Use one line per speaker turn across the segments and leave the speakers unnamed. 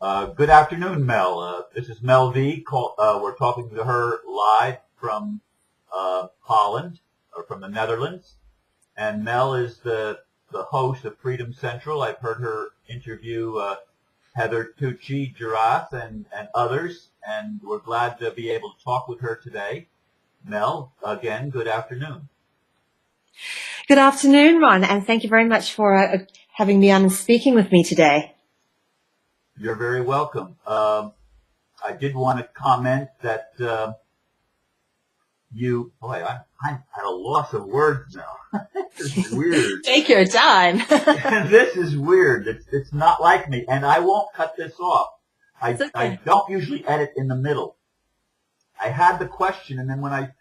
Good afternoon, Mel. This is Mel V. We're talking to her live from Holland, or from the Netherlands. And Mel is the host of Freedom Central. I've heard her interview Heather Tucci-Jarraf and others, and we're glad to be able to talk with her today. Mel, again, good afternoon.
Good afternoon, Ron, and thank you very much for having me on and speaking with me today.
You're very welcome. I did want to comment that I'm at a loss of words now. This is weird.
Take your time.
This is weird. It's not like me, and I won't cut this off.
Okay.
I don't usually edit in the middle. I had the question, and then when I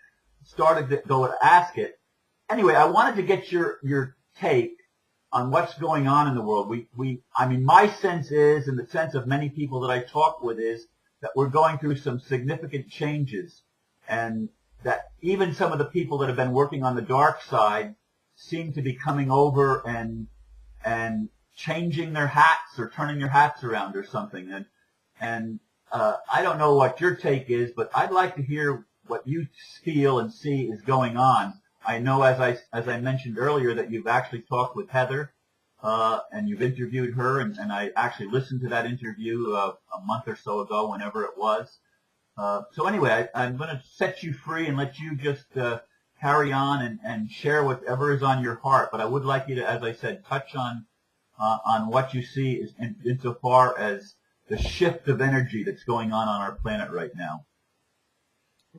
started to go to ask it, anyway, I wanted to get your take on what's going on in the world. I mean, my sense is, and the sense of many people that I talk with is, that we're going through some significant changes, and that even some of the people that have been working on the dark side seem to be coming over and changing their hats or turning their hats around or something. And I don't know what your take is, but I'd like to hear what you feel and see is going on. I know, as I mentioned earlier, that you've actually talked with Heather, and you've interviewed her, and I actually listened to that interview a month or so ago, whenever it was. So anyway, I'm going to set you free and let you just carry on and share whatever is on your heart. But I would like you to, as I said, touch on what you see insofar as the shift of energy that's going on our planet right now.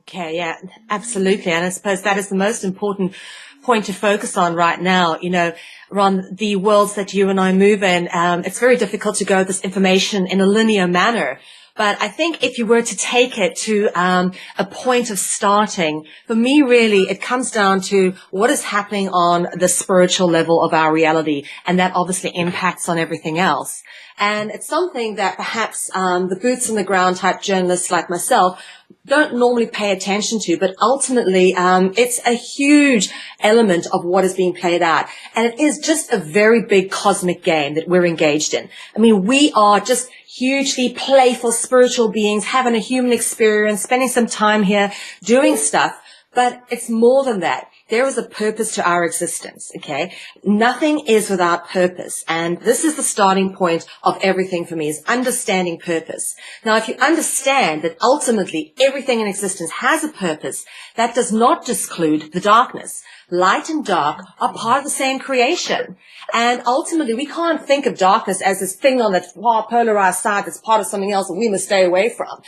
Okay, yeah, absolutely. And I suppose that is the most important point to focus on right now. You know, Ron, the worlds that you and I move in, it's very difficult to go this information in a linear manner. But I think if you were to take it to a point of starting, for me, really, it comes down to what is happening on the spiritual level of our reality. And that obviously impacts on everything else. And it's something that perhaps the boots on the ground type journalists like myself don't normally pay attention to, but ultimately it's a huge element of what is being played out. And it is just a very big cosmic game that we're engaged in. I mean, we are just hugely playful spiritual beings having a human experience, spending some time here, doing stuff. But it's more than that. There is a purpose to our existence, okay? Nothing is without purpose. And this is the starting point of everything for me, is understanding purpose. Now, if you understand that ultimately everything in existence has a purpose, that does not disclude the darkness. Light and dark are part of the same creation. And ultimately, we can't think of darkness as this thing on the far polarized side that's part of something else that we must stay away from.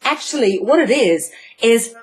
Actually, what it is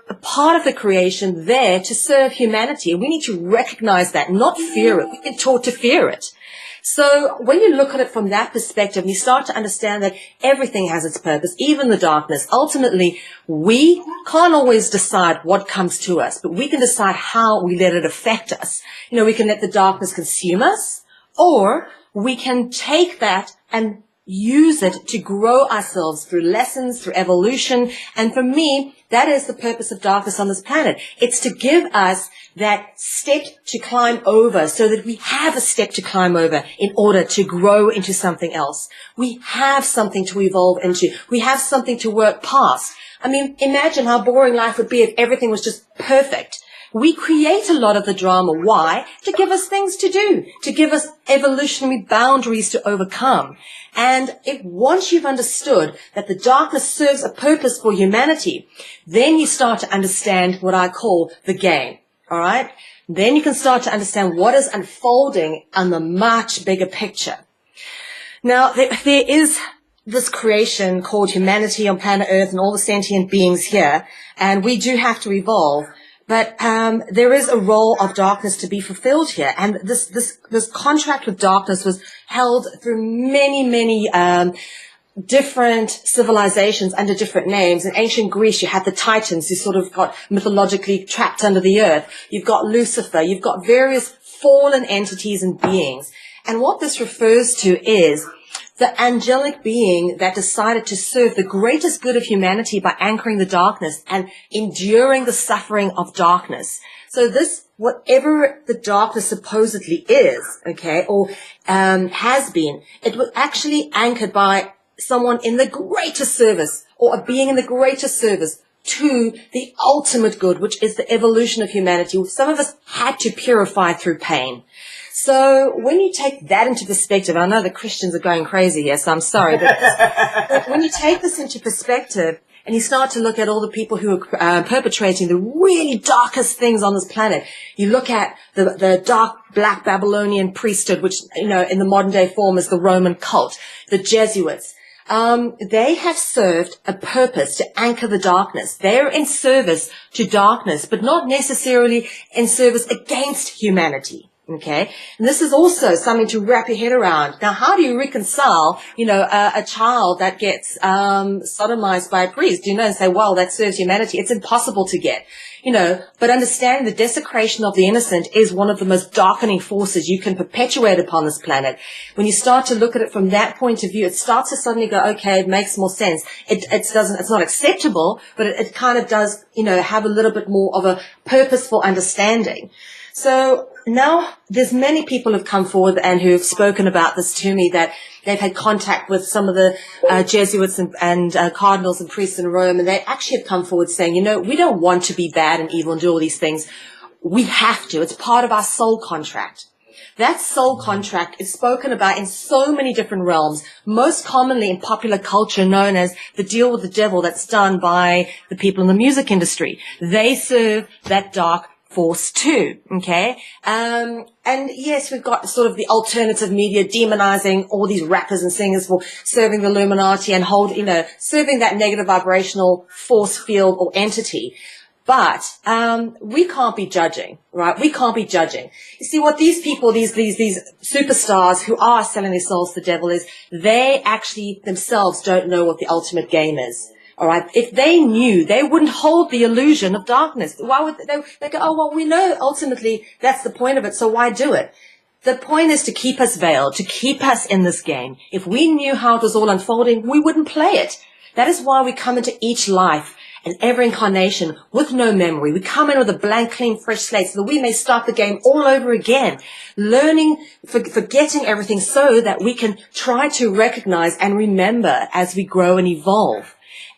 a part of the creation there to serve humanity. We need to recognize that, not fear it. We've been taught to fear it. So when you look at it from that perspective, you start to understand that everything has its purpose, even the darkness. Ultimately, we can't always decide what comes to us, but we can decide how we let it affect us. You know, we can let the darkness consume us, or we can take that and use it to grow ourselves through lessons, through evolution. And for me, that is the purpose of darkness on this planet. It's to give us that step to climb over so that we have a step to climb over in order to grow into something else. We have something to evolve into. We have something to work past. I mean, imagine how boring life would be if everything was just perfect. We create a lot of the drama. Why? To give us things to do, to give us evolutionary boundaries to overcome. And once you've understood that the darkness serves a purpose for humanity, then you start to understand what I call the game. All right? Then you can start to understand what is unfolding on the much bigger picture. Now, there is this creation called humanity on planet Earth and all the sentient beings here, and we do have to evolve. But there is a role of darkness to be fulfilled here, and this contract with darkness was held through many different civilizations under different names. In ancient Greece, you had the Titans, who sort of got mythologically trapped under the earth. You've got Lucifer. You've got various fallen entities and beings. And what this refers to is the angelic being that decided to serve the greatest good of humanity by anchoring the darkness and enduring the suffering of darkness. So this, whatever the darkness supposedly is, okay, or has been, it was actually anchored by someone in the greatest service, or a being in the greatest service to the ultimate good, which is the evolution of humanity. Some of us had to purify through pain. So when you take that into perspective, I know the Christians are going crazy here, so I'm sorry, but when you take this into perspective and you start to look at all the people who are perpetrating the really darkest things on this planet, you look at the dark black Babylonian priesthood, which, in the modern day form is the Roman cult, the Jesuits. They have served a purpose to anchor the darkness. They're in service to darkness, but not necessarily in service against humanity. Okay. And this is also something to wrap your head around. Now, how do you reconcile, a child that gets, sodomized by a priest, and say, well, that serves humanity. It's impossible to get, but understanding the desecration of the innocent is one of the most darkening forces you can perpetuate upon this planet. When you start to look at it from that point of view, it starts to suddenly go, okay, it makes more sense. It's not acceptable, but it kind of does, have a little bit more of a purposeful understanding. So now there's many people who've come forward and who've spoken about this to me, that they've had contact with some of the Jesuits and cardinals and priests in Rome, and they actually have come forward saying, we don't want to be bad and evil and do all these things. We have to. It's part of our soul contract. That soul contract is spoken about in so many different realms, most commonly in popular culture known as the deal with the devil that's done by the people in the music industry. They serve that dark force too, okay? And yes, we've got sort of the alternative media demonizing all these rappers and singers for serving the Illuminati and serving that negative vibrational force field or entity. But we can't be judging, right? We can't be judging. You see, what these people, these superstars who are selling their souls to the devil, is they actually themselves don't know what the ultimate game is. All right. If they knew, they wouldn't hold the illusion of darkness. Why would they go, oh, well, we know ultimately that's the point of it, so why do it? The point is to keep us veiled, to keep us in this game. If we knew how it was all unfolding, we wouldn't play it. That is why we come into each life and every incarnation with no memory. We come in with a blank, clean, fresh slate so that we may start the game all over again, learning, forgetting everything so that we can try to recognize and remember as we grow and evolve.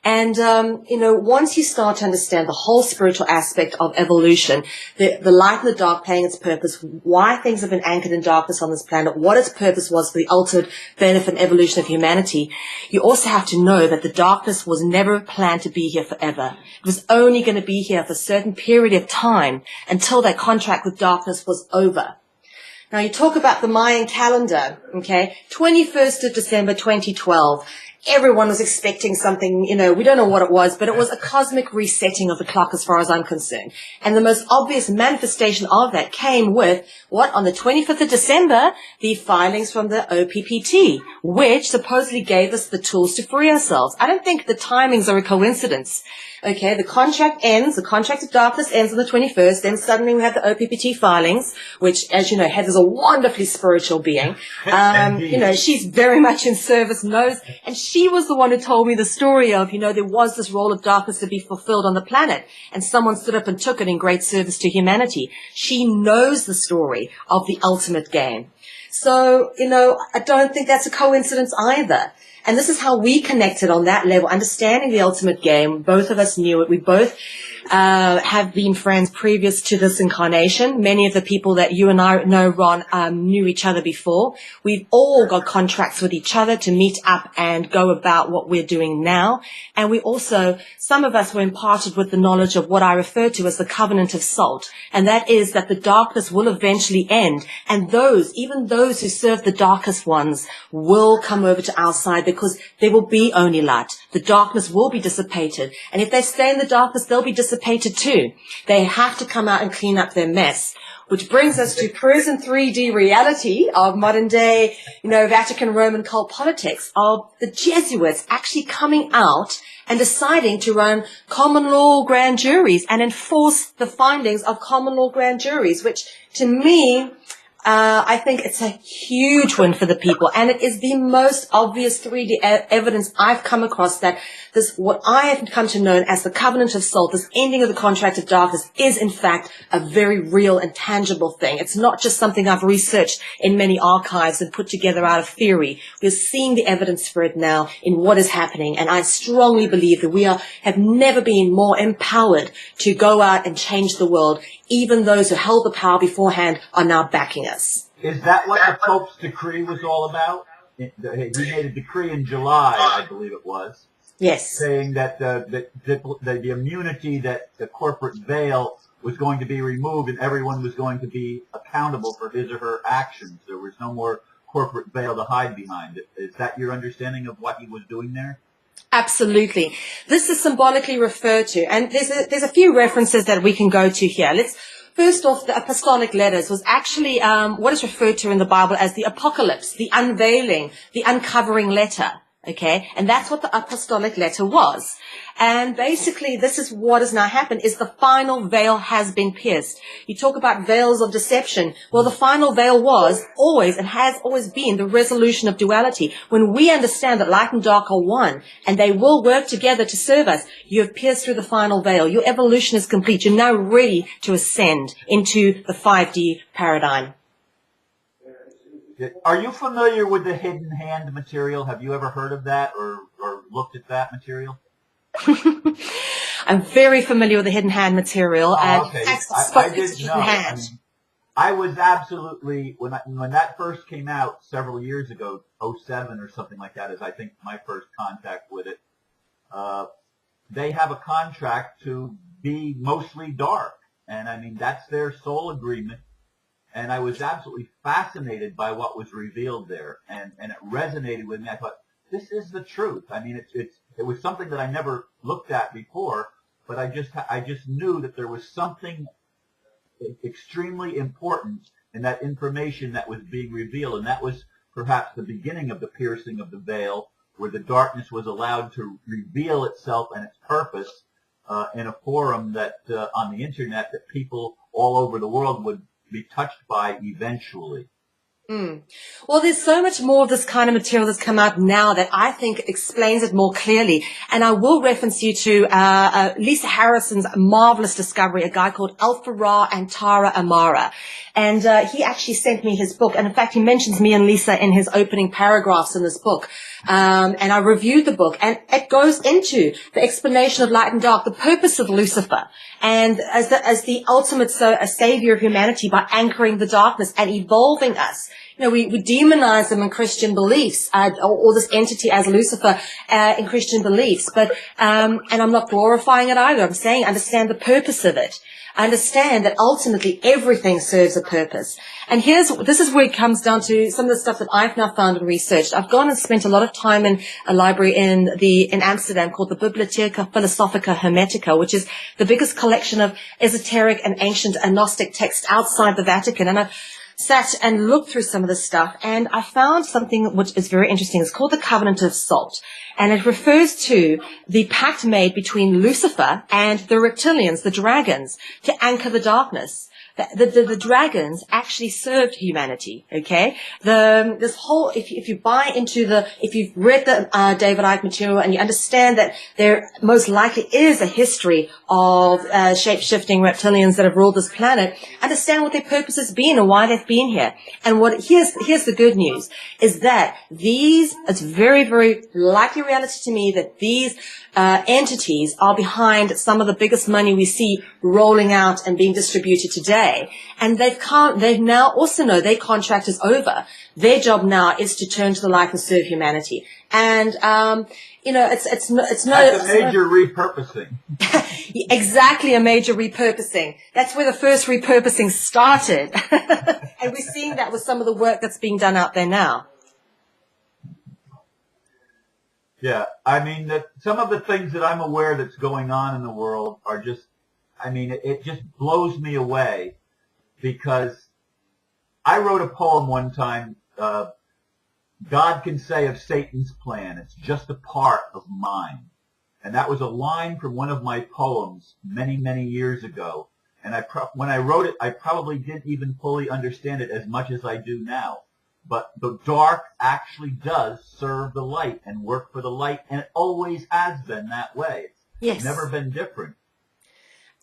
And, once you start to understand the whole spiritual aspect of evolution, the light and the dark playing its purpose, why things have been anchored in darkness on this planet, what its purpose was for the ultimate benefit and evolution of humanity, you also have to know that the darkness was never planned to be here forever. It was only going to be here for a certain period of time until that contract with darkness was over. Now, you talk about the Mayan calendar, okay, 21st of December 2012. Everyone was expecting something, we don't know what it was, but it was a cosmic resetting of the clock as far as I'm concerned. And the most obvious manifestation of that came with, on the 25th of December, the filings from the OPPT, which supposedly gave us the tools to free ourselves. I don't think the timings are a coincidence. Okay, the contract of darkness ends on the 21st, then suddenly we have the OPPT filings, which, as you know, Heather's a wonderfully spiritual being. She's very much in service, and she was the one who told me the story of, there was this role of darkness to be fulfilled on the planet, and someone stood up and took it in great service to humanity. She knows the story of the ultimate game. So, I don't think that's a coincidence either. And this is how we connected on that level, understanding the ultimate game. Both of us knew it. We both have been friends previous to this incarnation. Many of the people that you and I know, Ron, knew each other before. We've all got contracts with each other to meet up and go about what we're doing now. And we also, some of us were imparted with the knowledge of what I refer to as the covenant of salt. And that is that the darkness will eventually end. And even those who serve the darkest ones will come over to our side, because there will be only light. The darkness will be dissipated. And if they stay in the darkness, they'll be dissipated too. They have to come out and clean up their mess. Which brings us to present 3D reality of modern day, Vatican Roman cult politics, of the Jesuits actually coming out and deciding to run common law grand juries and enforce the findings of common law grand juries, which to me, I think it's a huge win for the people, and it is the most obvious 3D evidence I've come across that this, what I have come to know as the covenant of salt, this ending of the contract of darkness, is in fact a very real and tangible thing. It's not just something I've researched in many archives and put together out of theory. We're seeing the evidence for it now in what is happening, and I strongly believe that we have never been more empowered to go out and change the world. Even those who held the power beforehand are now backing us.
Is that what the Pope's decree was all about? He made a decree in July, I believe it was.
Yes.
Saying that the immunity, that the corporate veil was going to be removed and everyone was going to be accountable for his or her actions. There was no more corporate veil to hide behind. Is that your understanding of what he was doing there?
Absolutely. This is symbolically referred to, and there's a few references that we can go to here. Let's first off, the apostolic letters was actually what is referred to in the Bible as the apocalypse, the unveiling, the uncovering letter. Okay, and that's what the apostolic letter was. And basically, this is what has now happened, is the final veil has been pierced. You talk about veils of deception. Well, the final veil was always and has always been the resolution of duality. When we understand that light and dark are one, and they will work together to serve us, you have pierced through the final veil. Your evolution is complete. You're now ready to ascend into the 5D paradigm.
Are you familiar with the hidden hand material? Have you ever heard of that or looked at that material?
I'm very familiar with the hidden hand material.
Oh, okay. I didn't know.
Hand.
I was absolutely, when that first came out several years ago, 2007 or something like that is I think my first contact with it, they have a contract to be mostly dark. And I mean, that's their sole agreement. And I was absolutely fascinated by what was revealed there, and it resonated with me. I thought, this is the truth. I mean, it was something that I never looked at before, but I just knew that there was something extremely important in that information that was being revealed, and that was perhaps the beginning of the piercing of the veil, where the darkness was allowed to reveal itself and its purpose in a forum that on the internet that people all over the world would be touched by eventually.
Well, there's so much more of this kind of material that's come out now that I think explains it more clearly. And I will reference you to Lisa Harrison's marvelous discovery, a guy called Alpha Ra and Tara Amara. And he actually sent me his book. And in fact, he mentions me and Lisa in his opening paragraphs in this book. And I reviewed the book, and it goes into the explanation of light and dark, the purpose of Lucifer, and as the ultimate savior of humanity by anchoring the darkness and evolving us. You know, we demonize them in Christian beliefs, or this entity as Lucifer in Christian beliefs. But and I'm not glorifying it either. I'm saying understand the purpose of it. Understand that ultimately everything serves a purpose. And this is where it comes down to some of the stuff that I've now found and researched. I've gone and spent a lot of time in a library in Amsterdam called the Bibliotheca Philosophica Hermetica, which is the biggest collection of esoteric and ancient and Gnostic texts outside the Vatican. And I've sat and looked through some of this stuff, and I found something which is very interesting. It's called the Covenant of Salt, and it refers to the pact made between Lucifer and the reptilians, the dragons, to anchor the darkness. The dragons actually served humanity, okay? This whole, if you buy into if you've read the David Icke material and you understand that there most likely is a history of shape-shifting reptilians that have ruled this planet, understand what their purpose has been and why they've been here. And here's the good news, is that it's very, very likely reality to me that these entities are behind some of the biggest money we see rolling out and being distributed today. And they now also know their contract is over. Their job now is to turn to the light and serve humanity. And, it's
a major repurposing.
Exactly, a major repurposing. That's where the first repurposing started. And we're seeing that with some of the work that's being done out there now.
Yeah, I mean, some of the things that I'm aware that's going on in the world are just, I mean, it just blows me away, because I wrote a poem one time, God can say of Satan's plan, it's just a part of mine. And that was a line from one of my poems many, many years ago. And when I wrote it, I probably didn't even fully understand it as much as I do now. But the dark actually does serve the light and work for the light, and it always has been that way.
Yes.
It's never been different.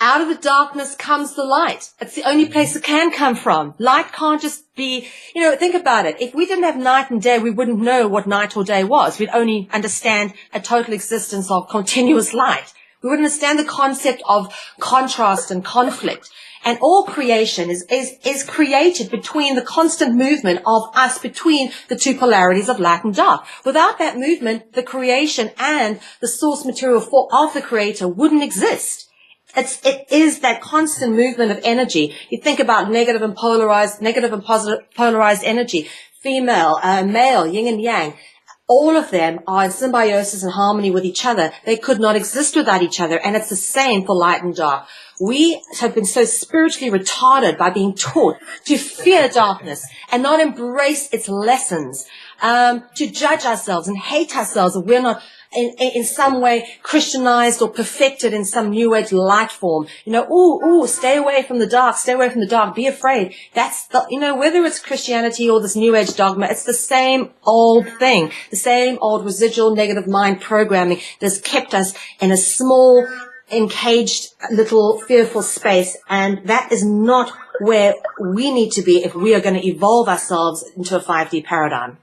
Out of the darkness comes the light. It's the only place it can come from. Light can't just be, think about it. If we didn't have night and day, we wouldn't know what night or day was. We'd only understand a total existence of continuous light. We would understand the concept of contrast and conflict. And all creation is created between the constant movement of us between the two polarities of light and dark. Without that movement, the creation and the source material of the creator wouldn't exist. It is that constant movement of energy. You think about negative and positive polarized energy, female, male, yin and yang. All of them are in symbiosis and harmony with each other. They could not exist without each other. And it's the same for light and dark. We have been so spiritually retarded by being taught to fear darkness and not embrace its lessons, to judge ourselves and hate ourselves if we're not in some way Christianized or perfected in some new age light form. Stay away from the dark, be afraid. That's whether it's Christianity or this new age dogma, it's the same old thing, the same old residual negative mind programming that's kept us in a small, encaged little fearful space, and that is not where we need to be if we are going to evolve ourselves into a 5D paradigm.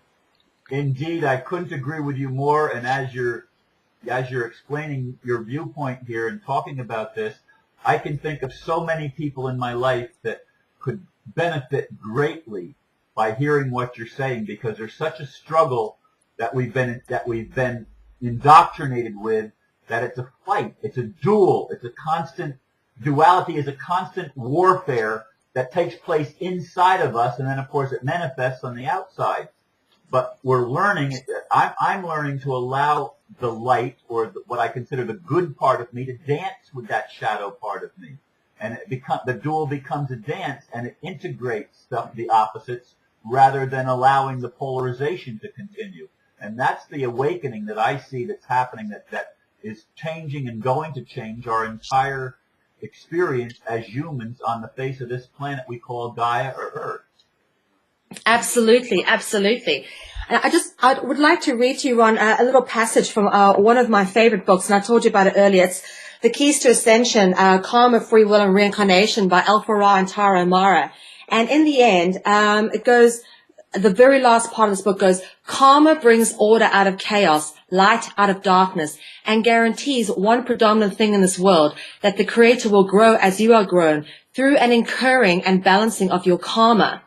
Indeed, I couldn't agree with you more. And as you're explaining your viewpoint here and talking about this, I can think of so many people in my life that could benefit greatly by hearing what you're saying, because there's such a struggle that we've been indoctrinated with, that it's a fight, it's a duel, it's a constant duality, is a constant warfare that takes place inside of us, and then of course it manifests on the outside. But we're learning, I'm learning to allow the light, or what I consider the good part of me, to dance with that shadow part of me. And the duel becomes a dance, and it integrates the opposites rather than allowing the polarization to continue. And that's the awakening that I see that's happening, that is changing and going to change our entire experience as humans on the face of this planet we call Gaia or Earth.
Absolutely, absolutely. And I would like to read to you, Ron, a little passage from one of my favorite books, and I told you about it earlier. It's The Keys to Ascension, Karma, Free Will, and Reincarnation by Alpha Ra and Tara Amara. And in the end, it goes, the very last part of this book goes, karma brings order out of chaos, light out of darkness, and guarantees one predominant thing in this world, that the Creator will grow as you are grown, through an incurring and balancing of your karma.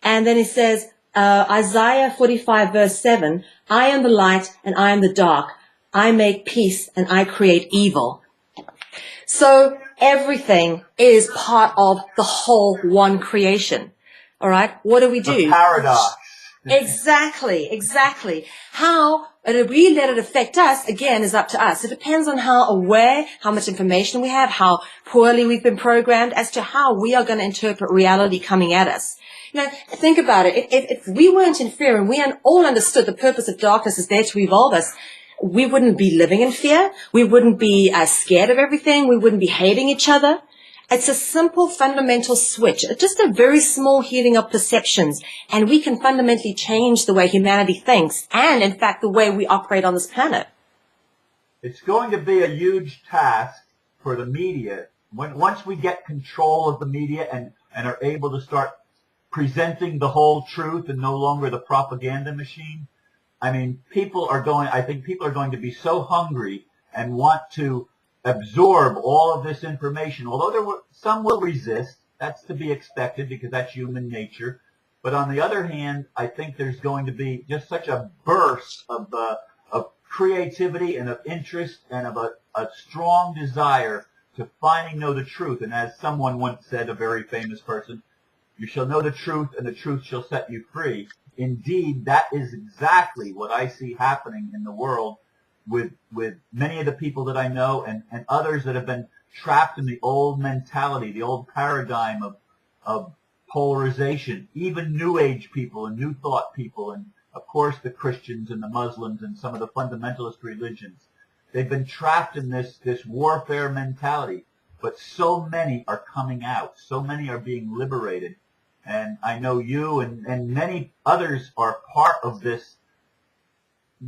And then it says, Isaiah 45 verse 7, I am the light and I am the dark. I make peace and I create evil. So everything is part of the whole one creation. All right. What do we do?
The paradox.
Exactly. How we let it affect us, again, is up to us. It depends on how aware, how much information we have, how poorly we've been programmed as to how we are going to interpret reality coming at us. Now, think about it. If we weren't in fear and we all understood the purpose of darkness is there to evolve us, we wouldn't be living in fear. We wouldn't be scared of everything. We wouldn't be hating each other. It's a simple fundamental switch, just a very small healing of perceptions, and we can fundamentally change the way humanity thinks and, in fact, the way we operate on this planet.
It's going to be a huge task for the media. Once we get control of the media and are able to start presenting the whole truth and no longer the propaganda machine, I think people are going to be so hungry and want to absorb all of this information. Although some will resist, that's to be expected because that's human nature. But on the other hand, I think there's going to be just such a burst of creativity and of interest and of a strong desire to finally know the truth. And as someone once said, a very famous person, you shall know the truth and the truth shall set you free. Indeed, that is exactly what I see happening in the world with many of the people that I know and others that have been trapped in the old mentality, the old paradigm of polarization, even New Age people and New Thought people, and of course the Christians and the Muslims and some of the fundamentalist religions. They've been trapped in this warfare mentality. but so many are coming out. So many are being liberated. And I know you and many others are part of this,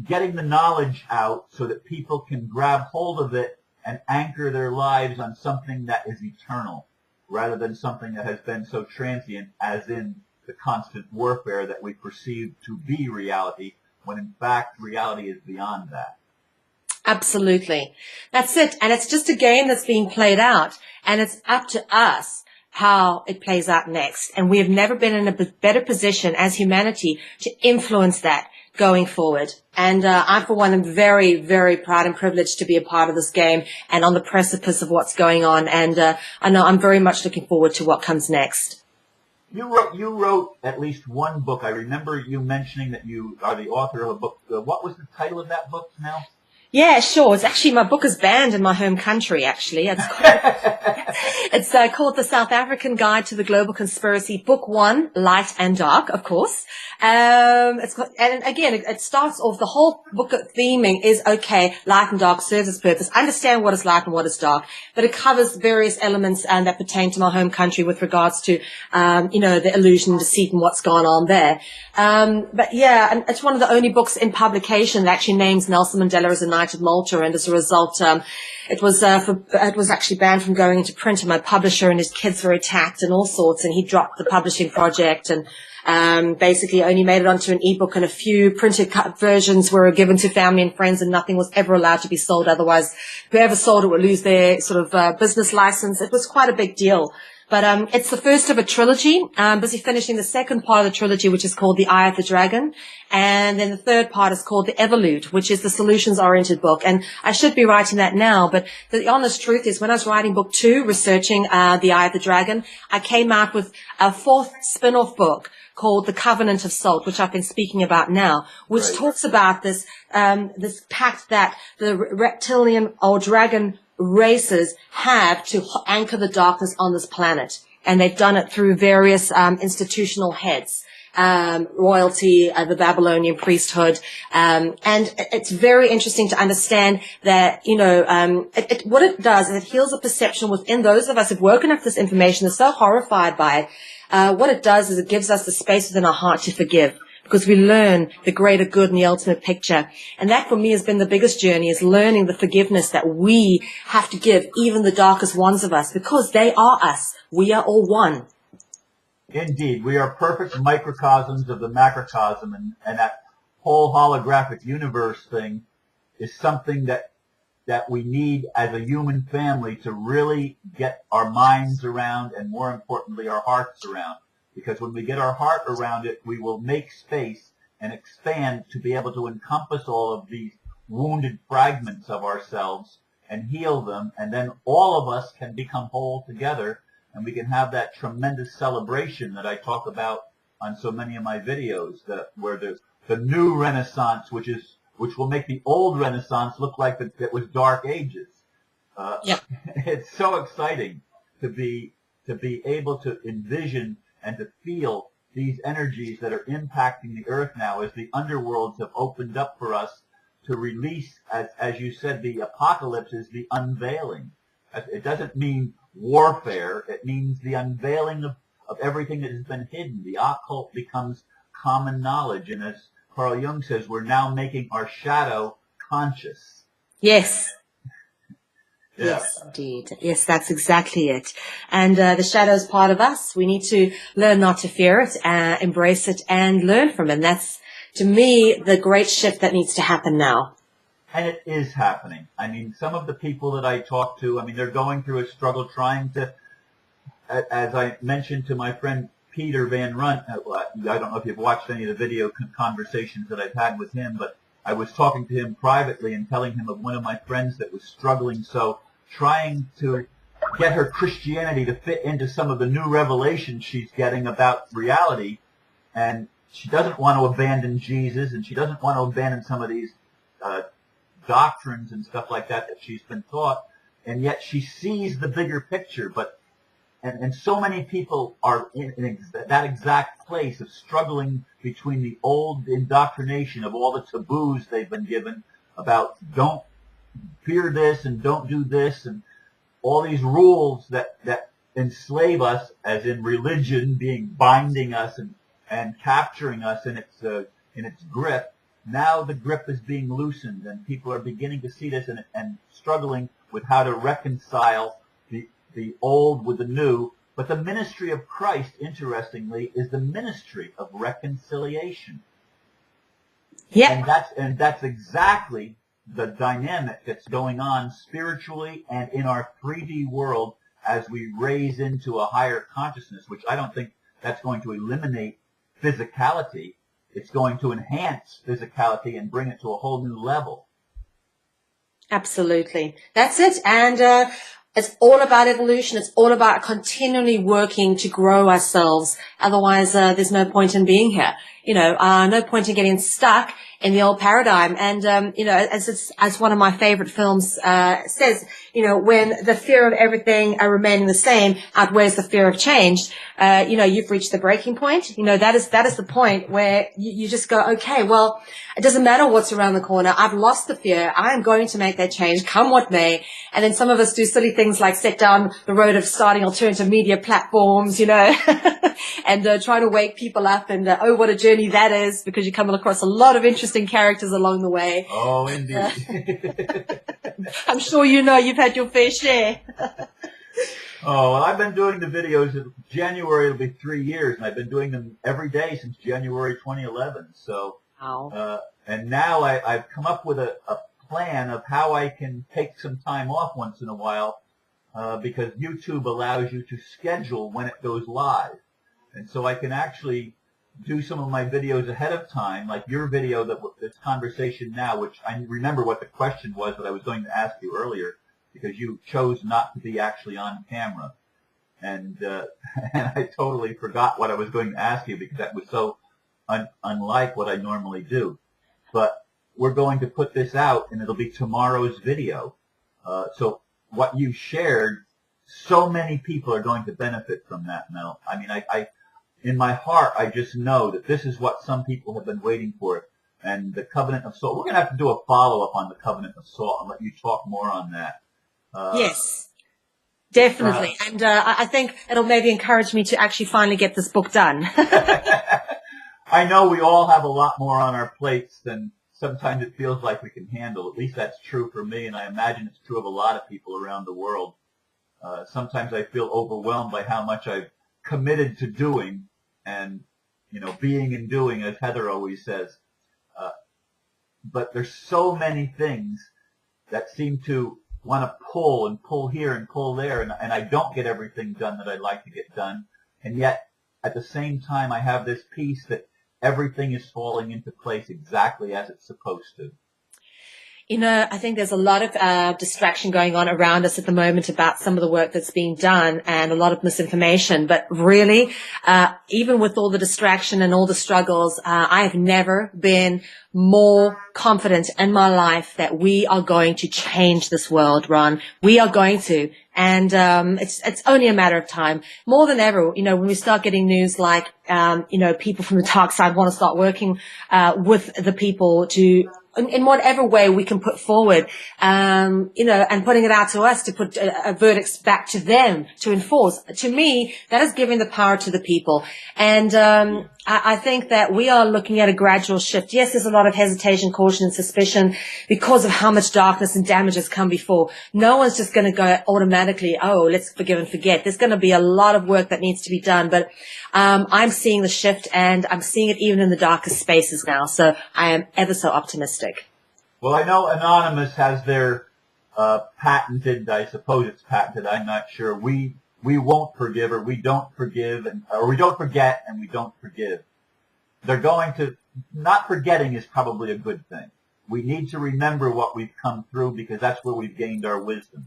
getting the knowledge out so that people can grab hold of it and anchor their lives on something that is eternal, rather than something that has been so transient, as in the constant warfare that we perceive to be reality, when in fact reality is beyond that.
Absolutely. That's it. And it's just a game that's being played out, and it's up to us how it plays out next. And we have never been in a better position as humanity to influence that going forward. And I, for one, am very, very proud and privileged to be a part of this game and on the precipice of what's going on. And I know I'm very much looking forward to what comes next.
You wrote at least one book. I remember you mentioning that you are the author of a book. What was the title of that book, Mel?
Yeah, sure. It's actually, my book is banned in my home country, actually. It's called The South African Guide to the Global Conspiracy, Book 1, Light and Dark, of course. And again, it starts off, the whole book theming is, okay, light and dark serves its purpose. Understand what is light and what is dark, but it covers various elements that pertain to my home country with regards to, the illusion, deceit, and what's gone on there. But yeah, and it's one of the only books in publication that actually names Nelson Mandela as a Knight of Malta, and as a result, it was actually banned from going into print, and my publisher and his kids were attacked and all sorts, and he dropped the publishing project, and basically only made it onto an ebook, and a few printed versions were given to family and friends, and nothing was ever allowed to be sold. Otherwise, whoever sold it would lose their sort of business license. It was quite a big deal. But it's the first of a trilogy. I'm busy finishing the second part of the trilogy, which is called The Eye of the Dragon. And then the third part is called The Evolute, which is the solutions-oriented book. And I should be writing that now, but the honest truth is, when I was writing book 2, researching The Eye of the Dragon, I came out with a 4th spin-off book called The Covenant of Salt, which I've been speaking about now, which talks about this pact that the reptilian or dragon races have to anchor the darkness on this planet. And they've done it through various institutional heads, royalty, the Babylonian priesthood. And it's very interesting to understand that, what it does is it heals a perception within those of us who've woken up this information, are so horrified by it. What it does is it gives us the space within our heart to forgive, because we learn the greater good and the ultimate picture. And that, for me, has been the biggest journey, is learning the forgiveness that we have to give even the darkest ones of us, because they are us. We are all one.
Indeed. We are perfect microcosms of the macrocosm, and that whole holographic universe thing is something that we need as a human family to really get our minds around, and more importantly, our hearts around. Because when we get our heart around it, we will make space and expand to be able to encompass all of these wounded fragments of ourselves and heal them. And then all of us can become whole together, and we can have that tremendous celebration that I talk about on so many of my videos, where the new Renaissance, which will make the old Renaissance look like it was Dark Ages. It's so exciting to be able to envision and to feel these energies that are impacting the earth now, as the underworlds have opened up for us to release, as you said, the apocalypse is the unveiling. It doesn't mean warfare. It means the unveiling of everything that has been hidden. The occult becomes common knowledge. And as Carl Jung says, we're now making our shadow conscious.
Yes.
Yeah.
Yes, indeed. Yes, that's exactly it. And the shadow is part of us. We need to learn not to fear it, embrace it, and learn from it. And that's, to me, the great shift that needs to happen now.
And it is happening. I mean, some of the people that I talk to, they're going through a struggle trying to, as I mentioned to my friend Peter Van Runt, I don't know if you've watched any of the video conversations that I've had with him, but I was talking to him privately and telling him of one of my friends that was struggling, so trying to get her Christianity to fit into some of the new revelations she's getting about reality. And she doesn't want to abandon Jesus, and she doesn't want to abandon some of these doctrines and stuff like that she's been taught, and yet she sees the bigger picture. And so many people are in that exact place of struggling between the old indoctrination of all the taboos they've been given about don't fear this and don't do this, and all these rules that enslave us, as in religion being binding us and capturing us in its grip. Now the grip is being loosened, and people are beginning to see this and struggling with how to reconcile the old with the new. But the ministry of Christ, interestingly, is the ministry of reconciliation.
Yeah.
And that's exactly the dynamic that's going on spiritually and in our 3D world as we raise into a higher consciousness, which I don't think that's going to eliminate physicality. It's going to enhance physicality and bring it to a whole new level.
Absolutely. That's it. And it's all about evolution. It's all about continually working to grow ourselves. Otherwise, there's no point in being here. No point in getting stuck in the old paradigm. And, as one of my favorite films, says, when the fear of everything remaining the same outweighs the fear of change, you've reached the breaking point. That is the point where you just go, okay, well, it doesn't matter what's around the corner. I've lost the fear. I am going to make that change, come what may. And then some of us do silly things like set down the road of starting alternative media platforms, and try to wake people up and, what a journey that is, because you come across a lot of interesting characters along the way.
Oh, indeed.
I'm sure you've had your fair share.
Oh, well, I've been doing the videos. In January, it'll be 3 years, and I've been doing them every day since January 2011. So,
wow.
And now I've come up with a plan of how I can take some time off once in a while, because YouTube allows you to schedule when it goes live. And so I can actually do some of my videos ahead of time, like your video, this conversation now, which I remember what the question was that I was going to ask you earlier, because you chose not to be actually on camera. And I totally forgot what I was going to ask you, because that was so unlike what I normally do. But we're going to put this out, and it'll be tomorrow's video. So what you shared, so many people are going to benefit from that, Mel. I mean, I in my heart, I just know that this is what some people have been waiting for. And the covenant of salt. We're going to have to do a follow-up on the covenant of salt and let you talk more on that.
Yes, definitely. And I think it'll maybe encourage me to actually finally get this book done.
I know we all have a lot more on our plates than sometimes it feels like we can handle. At least that's true for me, and I imagine it's true of a lot of people around the world. Sometimes I feel overwhelmed by how much I've committed to doing and, being and doing, as Heather always says. But there's so many things that seem to want to pull here and pull there, and I don't get everything done that I'd like to get done. And yet, at the same time, I have this peace that everything is falling into place exactly as it's supposed to.
I think there's a lot of distraction going on around us at the moment about some of the work that's being done, and a lot of misinformation. But really, even with all the distraction and all the struggles, I have never been more confident in my life that we are going to change this world, Ron. We are going to. And it's only a matter of time. More than ever, when we start getting news like, people from the dark side want to start working with the people to, in whatever way we can put forward, and putting it out to us to put a verdicts back to them to enforce. To me, that is giving the power to the people. And I think that we are looking at a gradual shift. Yes, there's a lot of hesitation, caution, and suspicion because of how much darkness and damage has come before. No one's just going to go automatically, let's forgive and forget. There's going to be a lot of work that needs to be done. But I'm seeing the shift, and I'm seeing it even in the darkest spaces now. So I am ever so optimistic.
Well, I know Anonymous has their patented, I suppose it's patented, I'm not sure. We won't forgive, or we don't forgive, or we don't forget, and we don't forgive. They're going to, not forgetting is probably a good thing. We need to remember what we've come through, because that's where we've gained our wisdom.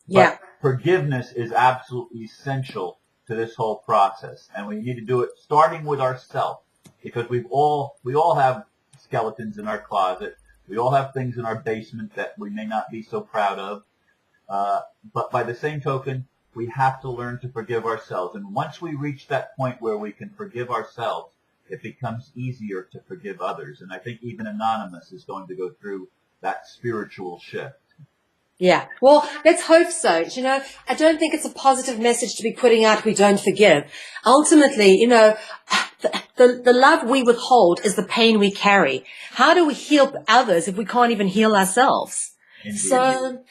Yeah.
But forgiveness is absolutely essential to this whole process, and we need to do it starting with ourselves, because we all have skeletons in our closet. We all have things in our basement that we may not be so proud of. But by the same token, we have to learn to forgive ourselves. And once we reach that point where we can forgive ourselves, it becomes easier to forgive others. And I think even Anonymous is going to go through that spiritual shift.
Yeah. Well, let's hope so. You know, I don't think it's a positive message to be putting out, we don't forgive. Ultimately, you know, the love we withhold is the pain we carry. How do we heal others if we can't even heal ourselves?
Indeed.
So,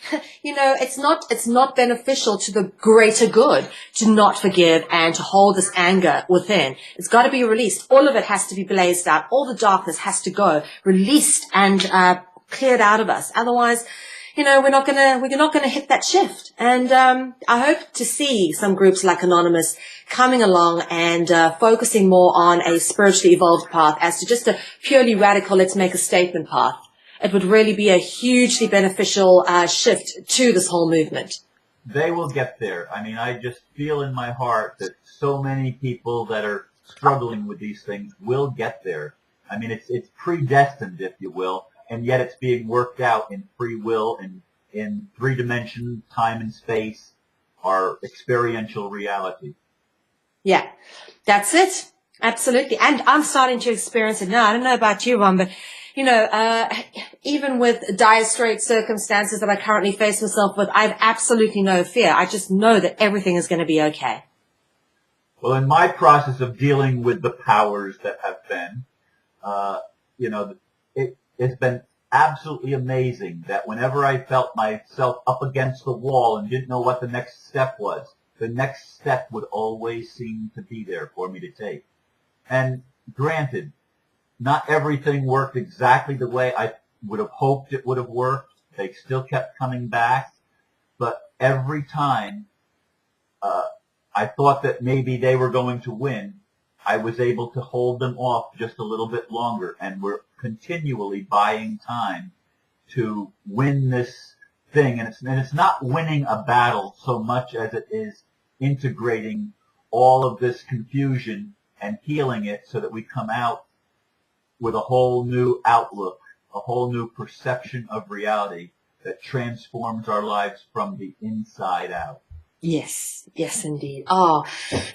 you know, it's not beneficial to the greater good to not forgive and to hold this anger within. It's got to be released. All of it has to be blazed out. All the darkness has to go, released and cleared out of us. Otherwise, you know, we're not gonna hit that shift. And I hope to see some groups like Anonymous coming along and focusing more on a spiritually evolved path as to just a purely radical, let's make a statement path. It would really be a hugely beneficial shift to this whole movement.
They will get there. I mean, I just feel in my heart that so many people that are struggling with these things will get there. I mean, it's predestined, if you will, and yet it's being worked out in free will and in 3 dimensions, time and space, our experiential reality.
Yeah, that's it. Absolutely. And I'm starting to experience it now. I don't know about you, Ron, but you know, even with dire straits circumstances that I currently face myself with, I have absolutely no fear. I just know that everything is going to be okay.
Well, in my process of dealing with the powers that have been, you know, it's been absolutely amazing that whenever I felt myself up against the wall and didn't know what the next step was, the next step would always seem to be there for me to take. And granted, not everything worked exactly the way I would have hoped it would have worked. They still kept coming back. But every time I thought that maybe they were going to win, I was able to hold them off just a little bit longer. And we're continually buying time to win this thing. And it's not winning a battle so much as it is integrating all of this confusion and healing it so that we come out with a whole new outlook, a whole new perception of reality that transforms our lives from the inside out.
Yes, yes, indeed. Oh,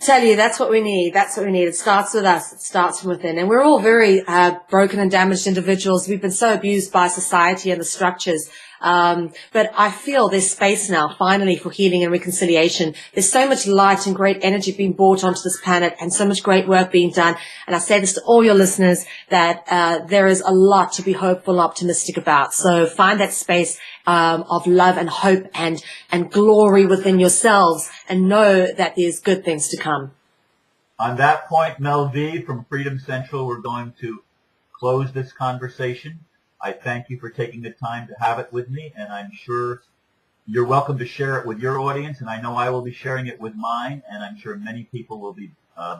tell you, that's what we need. That's what we need. It starts with us. It starts from within. And we're all very broken and damaged individuals. We've been so abused by society and the structures. But I feel there's space now, finally, for healing and reconciliation. There's so much light and great energy being brought onto this planet and so much great work being done. And I say this to all your listeners that there is a lot to be hopeful and optimistic about. So find that space of love and hope and glory within yourselves and know that there's good things to come.
On that point, Mel V from Freedom Central, we're going to close this conversation. I thank you for taking the time to have it with me, and I'm sure you're welcome to share it with your audience, and I know I will be sharing it with mine, and I'm sure many people will be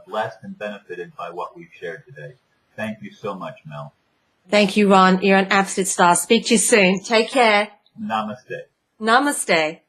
blessed and benefited by what we've shared today. Thank you so much, Mel.
Thank you, Ron. You're an absolute star. Speak to you soon. Take care.
Namaste.
Namaste.